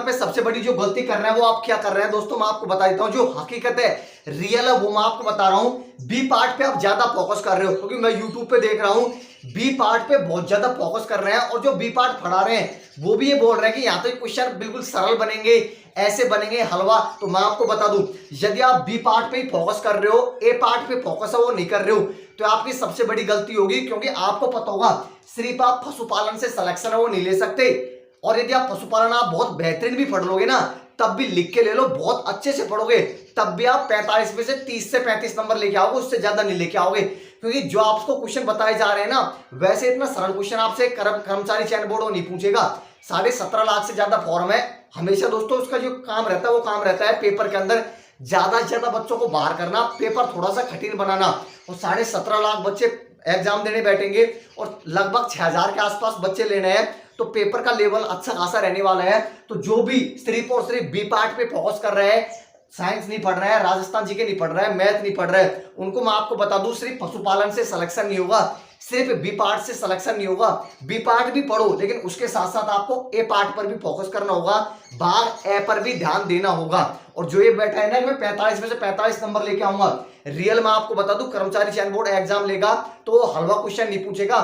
पे सबसे बड़ी जो गलती कर रहे हैं वो आप क्या कर रहे हैं दोस्तों, मैं आपको बता देता हूं। जो हकीकत है, रियल है, वो मैं आपको बता रहा हूं। बी पार्ट पे आप ज्यादा फोकस कर रहे हो, क्योंकि मैं यूट्यूब पे देख रहा हूं बी पार्ट पे बहुत ज्यादा फोकस कर रहे हैं, और जो बी पार्ट पढ़ा रहे हैं वो भी ये बोल रहे हैं कि यहाँ तो क्वेश्चन बिल्कुल सरल बनेंगे, ऐसे बनेंगे हलवा। तो मैं आपको बता दूं, यदि आप बी पार्ट पे ही फोकस कर रहे हो, ए पार्ट पे फोकस है वो नहीं कर रहे हो, तो आपकी सबसे बड़ी गलती होगी। क्योंकि आपको पता होगा सिर्फ आप पशुपालन से सिलेक्शन है वो नहीं ले सकते, और यदि आप पशुपालन आप बहुत बेहतरीन भी पढ़ लोगे ना, तब भी लिख के ले लो, बहुत अच्छे से पढ़ोगे, तब भी आप 45 में से 30 से 35 नंबर लेके आओगे, उससे ज्यादा नहीं लेके आओगे। क्योंकि जो आपको क्वेश्चन बताए जा रहे हैं ना, वैसे इतना सरल क्वेश्चन आपसे कर्मचारी चयन बोर्ड नहीं पूछेगा। 17.5 लाख से ज्यादा फॉर्म है। हमेशा दोस्तों उसका जो काम रहता है वो काम रहता है पेपर के अंदर ज्यादा से ज्यादा बच्चों को बाहर करना, पेपर थोड़ा सा कठिन बनाना। और 17.5 लाख बच्चे एग्जाम देने बैठेंगे और लगभग 6000 के आसपास बच्चे लेने हैं, तो पेपर का लेवल अच्छा खासा रहने वाला है। तो जो भी सिर्फ और सिर्फ बी पार्ट पे फोकस कर रहे हैं, साइंस नहीं पढ़ रहा है, राजस्थान जीके नहीं पढ़ रहा है, मैथ नहीं पढ़ रहा है, उनको मैं आपको बता दूं सिर्फ पशुपालन से सिलेक्शन नहीं होगा, सिर्फ बी पार्ट से सिलेक्शन नहीं होगा। बी पार्ट भी पढ़ो, लेकिन उसके साथ साथ आपको ए पार्ट पर भी फोकस करना होगा, भाग ए पर भी ध्यान देना होगा। और जो ये बैठा है ना कि मैं 45 में से 45 नंबर लेके आऊंगा, रियल में आपको बता दूं कर्मचारी चयन बोर्ड एग्जाम लेगा तो वो हलवा क्वेश्चन नहीं पूछेगा,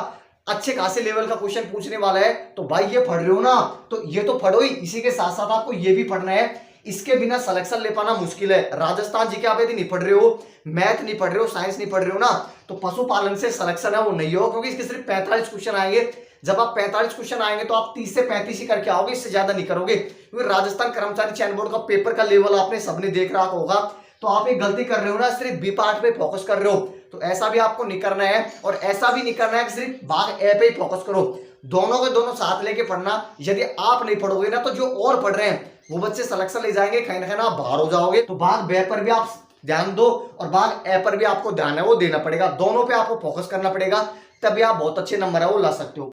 अच्छे खासे लेवल का क्वेश्चन पूछने वाला है। तो भाई ये पढ़ रहे हो ना, तो ये तो पढ़ो ही, इसी के साथ साथ आपको ये भी पढ़ना है। इसके बिना सिलेक्शन ले पाना मुश्किल है। राजस्थान जी के आप यदि नहीं पढ़ रहे हो, मैथ नहीं पढ़ रहे हो, साइंस नहीं पढ़ रहे हो ना, तो पशुपालन से सिलेक्शन है वो नहीं हो, क्योंकि इसके सिर्फ 45 क्वेश्चन आएंगे। जब आप 45 क्वेश्चन आएंगे तो आप 30 से 35 ही करके आओगे, इससे ज्यादा नहीं करोगे। क्योंकि राजस्थान कर्मचारी चयन बोर्ड का पेपर का लेवल आपने सबने देख रखा होगा। तो आप एक गलती कर रहे हो ना, सिर्फ बी पार्ट पे फोकस कर रहे हो, तो ऐसा भी आपको नहीं करना है। और ऐसा भी नहीं करना है कि सिर्फ भाग ए पे ही फोकस करो, दोनों के दोनों साथ लेके पढ़ना। यदि आप नहीं पढ़ोगे ना, तो जो और पढ़ रहे हैं वो बच्चे सिलेक्शन ले जाएंगे, कहीं ना कहीं आप बाहर हो जाओगे। तो भाग बे पर भी आप ध्यान दो, और भाग ए पर भी आपको ध्यान है वो देना पड़ेगा, दोनों पे आपको फोकस करना पड़ेगा, तभी आप बहुत अच्छे नंबर है वो ला सकते हो।